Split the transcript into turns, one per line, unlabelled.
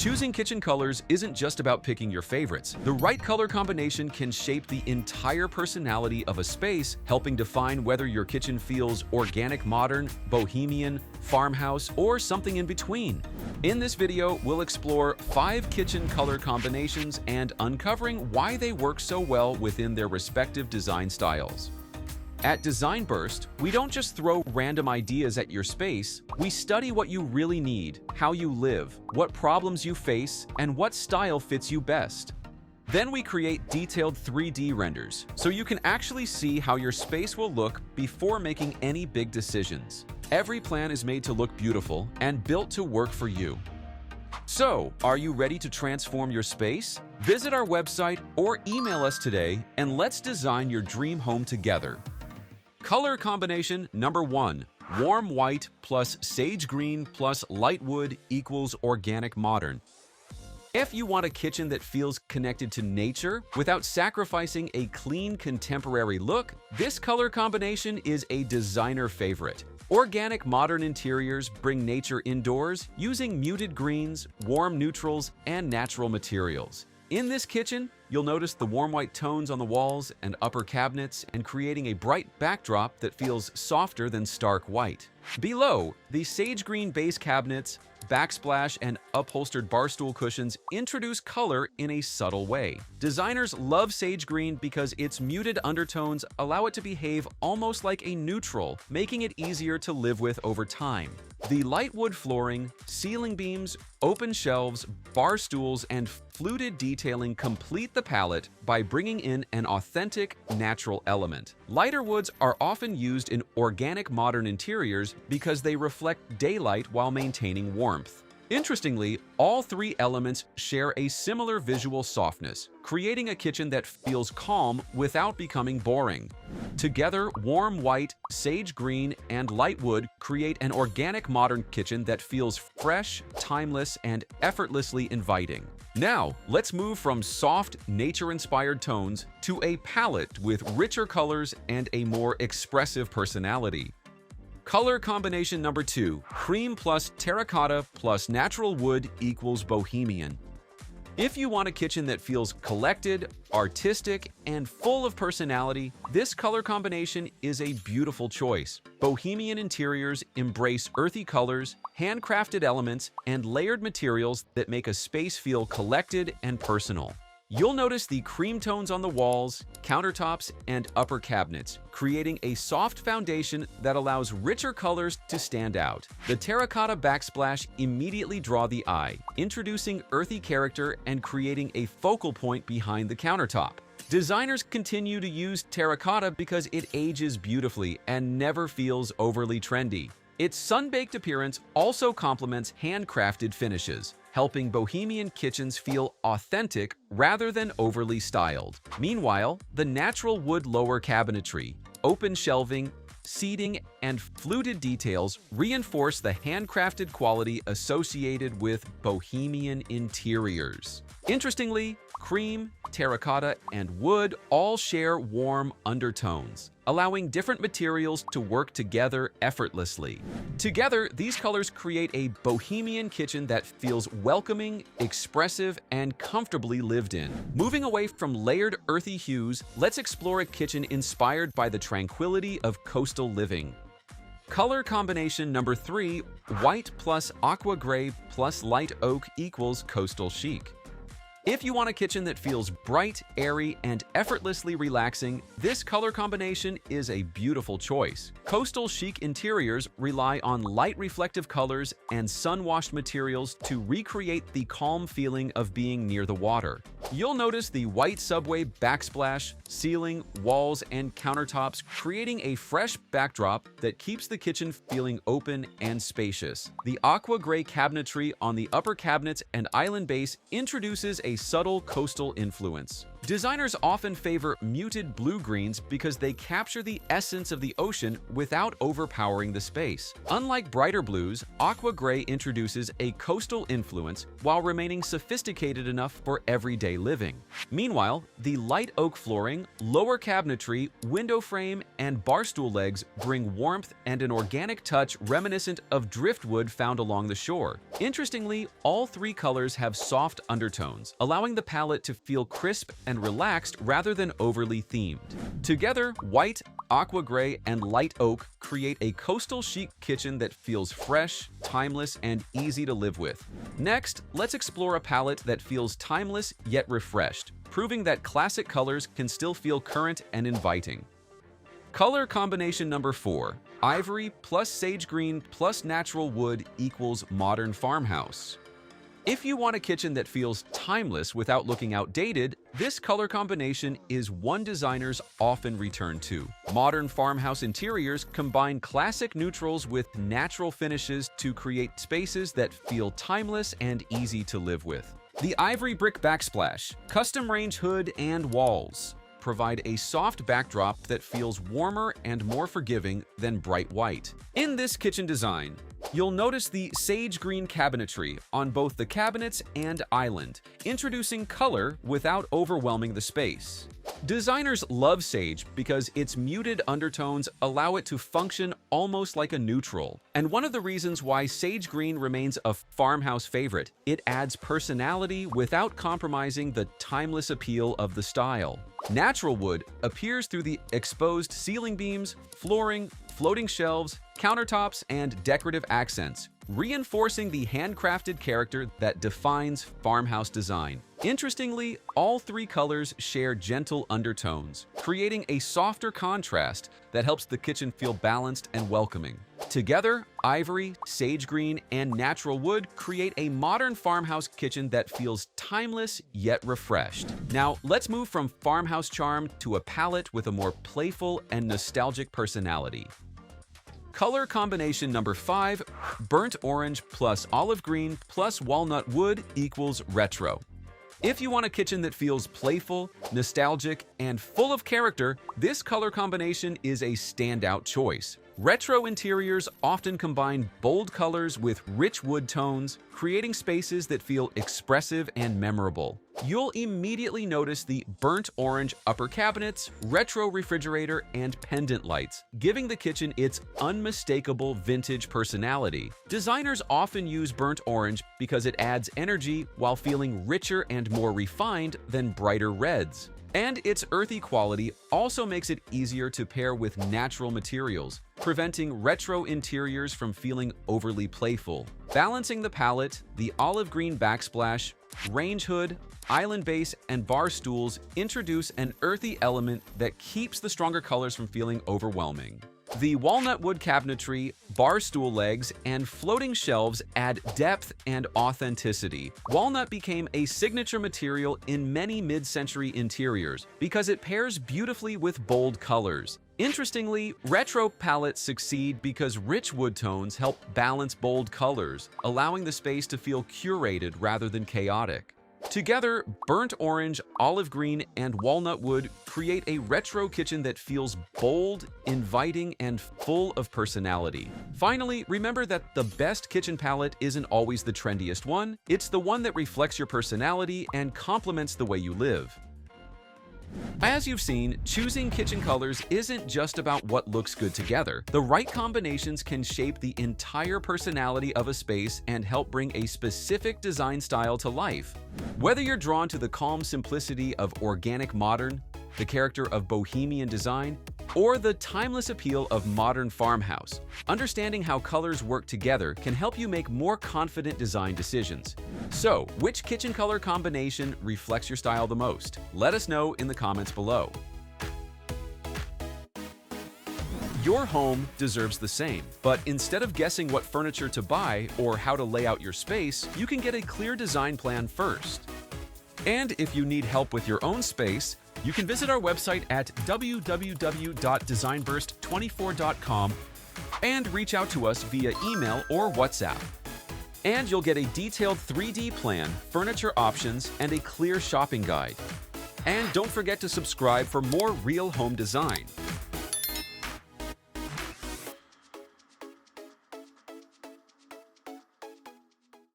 Choosing kitchen colors isn't just about picking your favorites. The right color combination can shape the entire personality of a space, helping define whether your kitchen feels organic, modern, bohemian, farmhouse, or something in between. In this video, we'll explore 5 kitchen color combinations and uncovering why they work so well within their respective design styles. At Design Burst, we don't just throw random ideas at your space, we study what you really need, how you live, what problems you face, and what style fits you best. Then we create detailed 3D renders, so you can actually see how your space will look before making any big decisions. Every plan is made to look beautiful and built to work for you. So, are you ready to transform your space? Visit our website or email us today and let's design your dream home together. Color combination number 1. Warm white plus sage green plus light wood equals organic modern. If you want a kitchen that feels connected to nature without sacrificing a clean contemporary look, this color combination is a designer favorite. Organic modern interiors bring nature indoors using muted greens, warm neutrals, and natural materials. In this kitchen, you'll notice the warm white tones on the walls and upper cabinets and creating a bright backdrop that feels softer than stark white. Below, the sage green base cabinets, backsplash, and upholstered bar stool cushions introduce color in a subtle way. Designers love sage green because its muted undertones allow it to behave almost like a neutral, making it easier to live with over time. The light wood flooring, ceiling beams, open shelves, bar stools, and fluted detailing complete the palette by bringing in an authentic, natural element. Lighter woods are often used in organic modern interiors because they reflect daylight while maintaining warmth. Interestingly, all 3 elements share a similar visual softness, creating a kitchen that feels calm without becoming boring. Together, warm white, sage green, and light wood create an organic modern kitchen that feels fresh, timeless, and effortlessly inviting. Now, let's move from soft, nature-inspired tones to a palette with richer colors and a more expressive personality. Color combination number 2, cream plus terracotta plus natural wood equals bohemian. If you want a kitchen that feels collected, artistic, and full of personality, this color combination is a beautiful choice. Bohemian interiors embrace earthy colors, handcrafted elements, and layered materials that make a space feel collected and personal. You'll notice the cream tones on the walls, countertops, and upper cabinets, creating a soft foundation that allows richer colors to stand out. The terracotta backsplash immediately draw the eye, introducing earthy character and creating a focal point behind the countertop. Designers continue to use terracotta because it ages beautifully and never feels overly trendy. Its sun-baked appearance also complements handcrafted finishes, helping bohemian kitchens feel authentic rather than overly styled. Meanwhile, the natural wood lower cabinetry, open shelving, seating, and fluted details reinforce the handcrafted quality associated with bohemian interiors. Interestingly, cream, terracotta, and wood all share warm undertones, allowing different materials to work together effortlessly. Together, these colors create a bohemian kitchen that feels welcoming, expressive, and comfortably lived in. Moving away from layered earthy hues, let's explore a kitchen inspired by the tranquility of coastal living. Color combination number 3, white plus aqua gray plus light oak equals coastal chic. If you want a kitchen that feels bright, airy, and effortlessly relaxing, this color combination is a beautiful choice. Coastal chic interiors rely on light reflective colors and sun-washed materials to recreate the calm feeling of being near the water. You'll notice the white subway backsplash, ceiling, walls, and countertops creating a fresh backdrop that keeps the kitchen feeling open and spacious. The aqua gray cabinetry on the upper cabinets and island base introduces a subtle coastal influence. Designers often favor muted blue-greens because they capture the essence of the ocean without overpowering the space. Unlike brighter blues, aqua gray introduces a coastal influence while remaining sophisticated enough for everyday living. Meanwhile, the light oak flooring, lower cabinetry, window frame, and barstool legs bring warmth and an organic touch reminiscent of driftwood found along the shore. Interestingly, all three colors have soft undertones, allowing the palette to feel crisp and relaxed rather than overly themed. Together, white, aqua gray, and light oak create a coastal chic kitchen that feels fresh, timeless, and easy to live with. Next, let's explore a palette that feels timeless yet refreshed, proving that classic colors can still feel current and inviting. Color combination number 4. Ivory plus sage green plus natural wood equals modern farmhouse. If you want a kitchen that feels timeless without looking outdated, this color combination is one designers often return to. Modern farmhouse interiors combine classic neutrals with natural finishes to create spaces that feel timeless and easy to live with. The ivory brick backsplash, custom range hood, and walls provide a soft backdrop that feels warmer and more forgiving than bright white. In this kitchen design, you'll notice the sage green cabinetry on both the cabinets and island, introducing color without overwhelming the space. Designers love sage because its muted undertones allow it to function almost like a neutral. And one of the reasons why sage green remains a farmhouse favorite, it adds personality without compromising the timeless appeal of the style. Natural wood appears through the exposed ceiling beams, flooring, floating shelves, countertops, and decorative accents, reinforcing the handcrafted character that defines farmhouse design. Interestingly, all three colors share gentle undertones, creating a softer contrast that helps the kitchen feel balanced and welcoming. Together, ivory, sage green, and natural wood create a modern farmhouse kitchen that feels timeless yet refreshed. Now, let's move from farmhouse charm to a palette with a more playful and nostalgic personality. Color combination number 5, burnt orange plus olive green plus walnut wood equals retro. If you want a kitchen that feels playful, nostalgic, and full of character, this color combination is a standout choice. Retro interiors often combine bold colors with rich wood tones, creating spaces that feel expressive and memorable. You'll immediately notice the burnt orange upper cabinets, retro refrigerator, and pendant lights, giving the kitchen its unmistakable vintage personality. Designers often use burnt orange because it adds energy while feeling richer and more refined than brighter reds. And its earthy quality also makes it easier to pair with natural materials, preventing retro interiors from feeling overly playful. Balancing the palette, the olive green backsplash, range hood, island base, and bar stools introduce an earthy element that keeps the stronger colors from feeling overwhelming. The walnut wood cabinetry, bar stool legs, and floating shelves add depth and authenticity. Walnut became a signature material in many mid-century interiors because it pairs beautifully with bold colors. Interestingly, retro palettes succeed because rich wood tones help balance bold colors, allowing the space to feel curated rather than chaotic. Together, burnt orange, olive green, and walnut wood create a retro kitchen that feels bold, inviting, and full of personality. Finally, remember that the best kitchen palette isn't always the trendiest one. It's the one that reflects your personality and complements the way you live. As you've seen, choosing kitchen colors isn't just about what looks good together. The right combinations can shape the entire personality of a space and help bring a specific design style to life. Whether you're drawn to the calm simplicity of organic modern, the character of bohemian design, or the timeless appeal of modern farmhouse, understanding how colors work together can help you make more confident design decisions. So, which kitchen color combination reflects your style the most? Let us know in the comments below. Your home deserves the same, but instead of guessing what furniture to buy or how to lay out your space, you can get a clear design plan first. And if you need help with your own space, you can visit our website at www.designburst24.com and reach out to us via email or WhatsApp. And you'll get a detailed 3D plan, furniture options, and a clear shopping guide. And don't forget to subscribe for more real home design.